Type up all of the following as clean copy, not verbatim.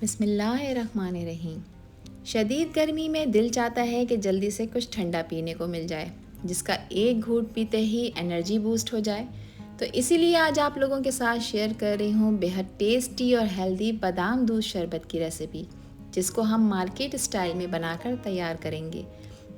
बिस्मिल्लाहिर्रहमानिर्रहीम। शदीद गर्मी में दिल चाहता है कि जल्दी से कुछ ठंडा पीने को मिल जाए, जिसका एक घूंट पीते ही एनर्जी बूस्ट हो जाए। तो इसीलिए आज आप लोगों के साथ शेयर कर रही हूँ बेहद टेस्टी और हेल्दी बादाम दूध शरबत की रेसिपी, जिसको हम मार्केट स्टाइल में बनाकर तैयार करेंगे।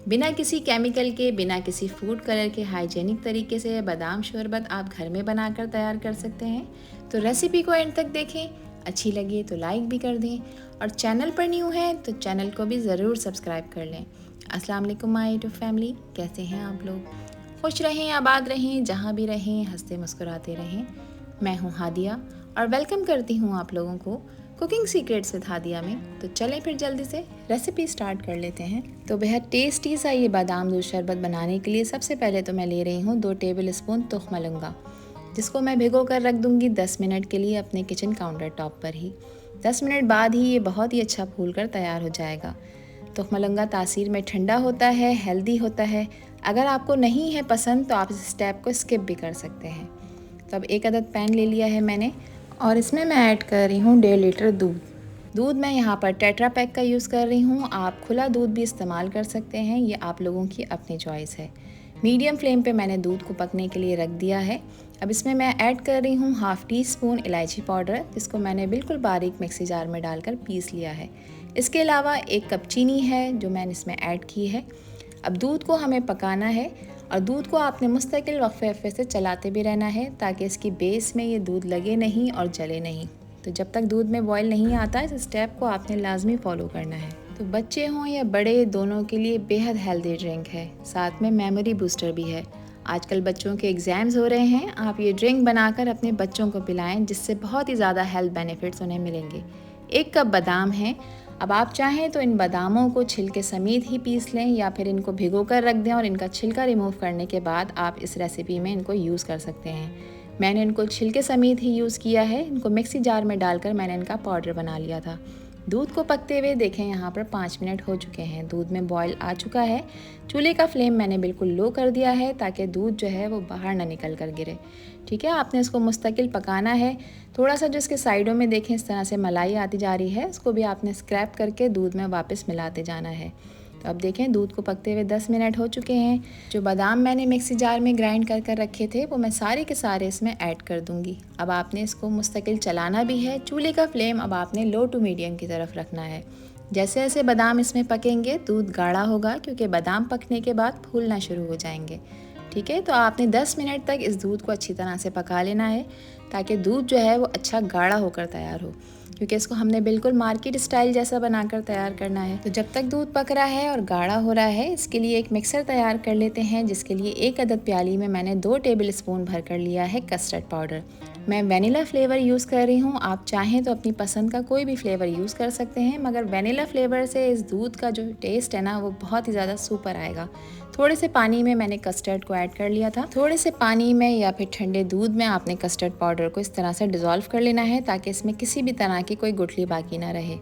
बिना किसी केमिकल के, बिना किसी फूड कलर के हाइजेनिक तरीके से बादाम शरबत आप घर में बनाकर तैयार कर सकते हैं। तो रेसिपी को एंड तक देखें, अच्छी लगे तो लाइक भी कर दें और चैनल पर न्यू है तो चैनल को भी ज़रूर सब्सक्राइब कर लें। अस्सलाम वालेकुम माय यूट्यूब फैमिली, कैसे हैं आप लोग? खुश रहें, आबाद रहें, जहाँ भी रहें हंसते मुस्कुराते रहें। मैं हूँ हादिया और वेलकम करती हूँ आप लोगों को कुकिंग सीक्रेट्स विद हादिया में। तो चलें फिर जल्दी से रेसिपी स्टार्ट कर लेते हैं। तो बेहद टेस्टी सा ये बादाम दूध शरबत बनाने के लिए सबसे पहले तो मैं ले रही हूँ 2 टेबल स्पून तुख मलंगा, जिसको मैं भिगो कर रख दूँगी 10 मिनट के लिए अपने किचन काउंटर टॉप पर ही। 10 मिनट बाद ही ये बहुत ही अच्छा फूल कर तैयार हो जाएगा। तुख मलंगा तासीर में ठंडा होता है, हेल्दी होता है। अगर आपको नहीं है पसंद तो आप इस स्टेप को स्किप भी कर सकते हैं। तो अब एक अदद पैन ले लिया है मैंने और इसमें मैं ऐड कर रही हूँ 1.5 लीटर दूध मैं यहाँ पर टेट्रा पैक का यूज़ कर रही हूँ। आप खुला दूध भी इस्तेमाल कर सकते हैं, ये आप लोगों की अपनी चॉइस है। मीडियम फ्लेम पे मैंने दूध को पकने के लिए रख दिया है। अब इसमें मैं ऐड कर रही हूँ 1/2 टीस्पून इलायची पाउडर, जिसको मैंने बिल्कुल बारीक मिक्सी जार में डालकर पीस लिया है। इसके अलावा 1 कप चीनी है जो मैंने इसमें ऐड की है। अब दूध को हमें पकाना है और दूध को आपने मुस्तकिल वक्फे से चलाते भी रहना है, ताकि इसकी बेस में ये दूध लगे नहीं और जले नहीं। तो जब तक दूध में बॉयल नहीं आता, इस स्टेप को आपने लाजमी फॉलो करना है। तो बच्चे हों या बड़े, दोनों के लिए बेहद हेल्दी ड्रिंक है, साथ में मेमोरी बूस्टर भी है। आजकल बच्चों के एग्ज़ाम्स हो रहे हैं, आप ये ड्रिंक बनाकर अपने बच्चों को पिलाएं, जिससे बहुत ही ज़्यादा हेल्थ बेनिफिट्स उन्हें मिलेंगे। 1 कप बादाम है। अब आप चाहें तो इन बादामों को छिलके समेत ही पीस लें या फिर इनको भिगो कर रख दें और इनका छिलका रिमूव करने के बाद आप इस रेसिपी में इनको यूज़ कर सकते हैं। मैंने इनको छिलके समेत ही यूज़ किया है। इनको मिक्सी जार में डालकर मैंने इनका पाउडर बना लिया था। दूध को पकते हुए देखें यहाँ पर 5 मिनट हो चुके हैं, दूध में बॉयल आ चुका है। चूल्हे का फ्लेम मैंने बिल्कुल लो कर दिया है ताकि दूध जो है वो बाहर ना निकल कर गिरे। ठीक है, आपने इसको मुस्तकिल पकाना है। थोड़ा सा जो इसके साइडों में देखें इस तरह से मलाई आती जा रही है, उसको भी आपने स्क्रैप करके दूध में वापस मिलाते जाना है। तो अब देखें दूध को पकते हुए 10 मिनट हो चुके हैं। जो बादाम मैंने मिक्सी जार में ग्राइंड कर रखे थे वो मैं सारे के सारे इसमें ऐड कर दूंगी। अब आपने इसको मुस्तकिल चलाना भी है। चूल्हे का फ्लेम अब आपने लो टू मीडियम की तरफ रखना है। जैसे जैसे बादाम इसमें पकेंगे दूध गाढ़ा होगा, क्योंकि बादाम पकने के बाद फूलना शुरू हो जाएंगे। ठीक है, तो आपने 10 मिनट तक इस दूध को अच्छी तरह से पका लेना है, ताकि दूध जो है वो अच्छा गाढ़ा होकर तैयार हो, क्योंकि इसको हमने बिल्कुल मार्केट स्टाइल जैसा बनाकर तैयार करना है। तो जब तक दूध पक रहा है और गाढ़ा हो रहा है, इसके लिए एक मिक्सर तैयार कर लेते हैं, जिसके लिए 1 अदद प्याली में मैंने 2 टेबल स्पून भर कर लिया है कस्टर्ड पाउडर। मैं वेनिला फ्लेवर यूज़ कर रही हूँ, आप चाहें तो अपनी पसंद का कोई भी फ्लेवर यूज़ कर सकते हैं, मगर वेनिला फ्लेवर से इस दूध का जो टेस्ट है ना वो बहुत ही ज़्यादा सुपर आएगा। थोड़े से पानी में मैंने कस्टर्ड को ऐड कर लिया था। थोड़े से पानी में या फिर ठंडे दूध में आपने कस्टर्ड पाउडर को इस तरह से डिज़ोल्व कर लेना है, ताकि इसमें किसी भी तरह की कोई गुठली बाकी ना रहे।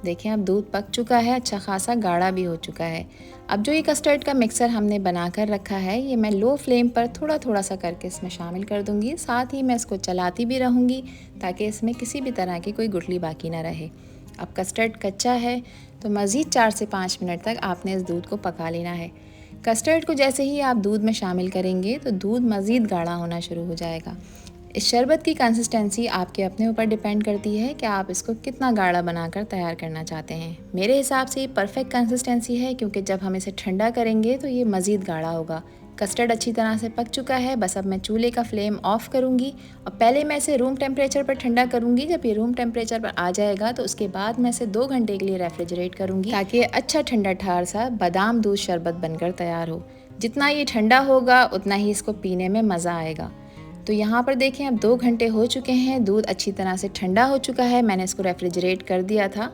देखें अब दूध पक चुका है, अच्छा खासा गाढ़ा भी हो चुका है। अब जो ये कस्टर्ड का मिक्सर हमने बना कर रखा है, ये मैं लो फ्लेम पर थोड़ा थोड़ा सा करके इसमें शामिल कर दूंगी। साथ ही मैं इसको चलाती भी रहूँगी, ताकि इसमें किसी भी तरह की कोई गुठली बाकी ना रहे। अब कस्टर्ड कच्चा है तो मज़ीद 4 से 5 मिनट तक आपने इस दूध को पका लेना है। कस्टर्ड को जैसे ही आप दूध में शामिल करेंगे तो दूध मज़ीद गाढ़ा होना शुरू हो जाएगा। इस शरबत की कंसिस्टेंसी आपके अपने ऊपर डिपेंड करती है कि आप इसको कितना गाढ़ा बनाकर तैयार करना चाहते हैं। मेरे हिसाब से ये परफेक्ट कंसिस्टेंसी है, क्योंकि जब हम इसे ठंडा करेंगे तो ये मज़ीद गाढ़ा होगा। कस्टर्ड अच्छी तरह से पक चुका है। बस अब मैं चूल्हे का फ्लेम ऑफ़ करूँगी और पहले मैं इसे रूम टेम्परेचर पर ठंडा करूँगी। जब ये रूम टेम्परेचर पर आ जाएगा तो उसके बाद मैं इसे 2 घंटे के लिए रेफ्रिजरेट करूँगी, ताकि अच्छा ठंडा ठार सा बादाम दूध शरबत बनकर तैयार हो। जितना ये ठंडा होगा उतना ही इसको पीने में मज़ा आएगा। तो यहाँ पर देखें अब 2 घंटे हो चुके हैं, दूध अच्छी तरह से ठंडा हो चुका है। मैंने इसको रेफ्रिजरेट कर दिया था।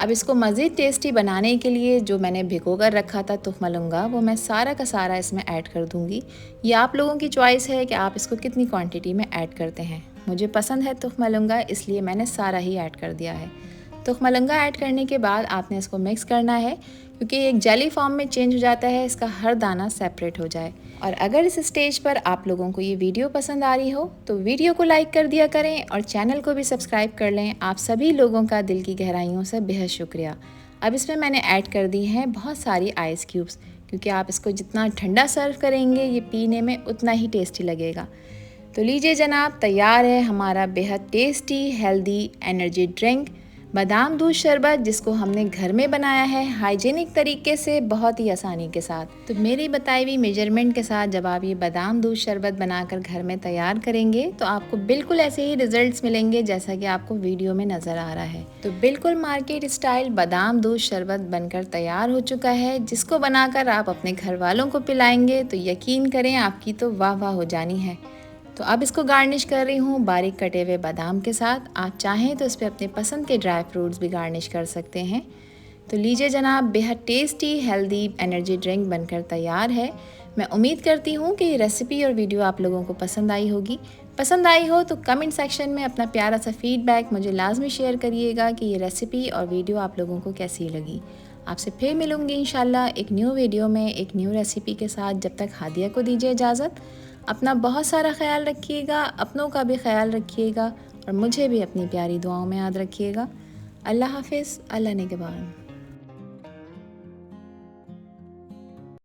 अब इसको मज़ीद टेस्टी बनाने के लिए जो मैंने भिगो कर रखा था तुख मलंगा, वो मैं सारा का सारा इसमें ऐड कर दूँगी। ये आप लोगों की चॉइस है कि आप इसको कितनी क्वांटिटी में ऐड करते हैं। मुझे पसंद है तुख मलंगा, इसलिए मैंने सारा ही ऐड कर दिया है। तुख मलंगा ऐड करने के बाद आपने इसको मिक्स करना है, क्योंकि एक जेली फॉर्म में चेंज हो जाता है, इसका हर दाना सेपरेट हो जाए। और अगर इस स्टेज पर आप लोगों को ये वीडियो पसंद आ रही हो तो वीडियो को लाइक कर दिया करें और चैनल को भी सब्सक्राइब कर लें। आप सभी लोगों का दिल की गहराइयों से बेहद शुक्रिया। अब इसमें मैंने ऐड कर दी हैं बहुत सारी आइस क्यूब्स, क्योंकि आप इसको जितना ठंडा सर्व करेंगे ये पीने में उतना ही टेस्टी लगेगा। तो लीजिए जनाब, तैयार है हमारा बेहद टेस्टी हेल्दी एनर्जी ड्रिंक बादाम दूध शरबत, जिसको हमने घर में बनाया है हाइजीनिक तरीके से बहुत ही आसानी के साथ। तो मेरी बताई हुई मेजरमेंट के साथ जब आप ये बादाम दूध शरबत बनाकर घर में तैयार करेंगे तो आपको बिल्कुल ऐसे ही रिजल्ट्स मिलेंगे जैसा कि आपको वीडियो में नज़र आ रहा है। तो बिल्कुल मार्केट स्टाइल बादाम दूध शरबत बनकर तैयार हो चुका है, जिसको बनाकर आप अपने घर वालों को पिलाएंगे तो यकीन करें आपकी तो वाह वाह हो जानी है। तो अब इसको गार्निश कर रही हूँ बारीक कटे हुए बादाम के साथ। आप चाहें तो इस पर अपने पसंद के ड्राई फ्रूट्स भी गार्निश कर सकते हैं। तो लीजिए जनाब, बेहद टेस्टी हेल्दी एनर्जी ड्रिंक बनकर तैयार है। मैं उम्मीद करती हूँ कि ये रेसिपी और वीडियो आप लोगों को पसंद आई होगी। पसंद आई हो तो कमेंट सेक्शन में अपना प्यारा सा फीडबैक मुझे लाजमी शेयर करिएगा कि ये रेसिपी और वीडियो आप लोगों को कैसी लगी। आपसे फिर मिलूँगी इंशाल्लाह एक न्यू वीडियो में एक न्यू रेसिपी के साथ। जब तक हादिया को दीजिए इजाज़त। अपना बहुत सारा ख्याल रखिएगा, अपनों का भी ख्याल रखिएगा और मुझे भी अपनी प्यारी दुआओं में याद रखिएगा। अल्लाह हाफिज़, अल्लाह निगहबान।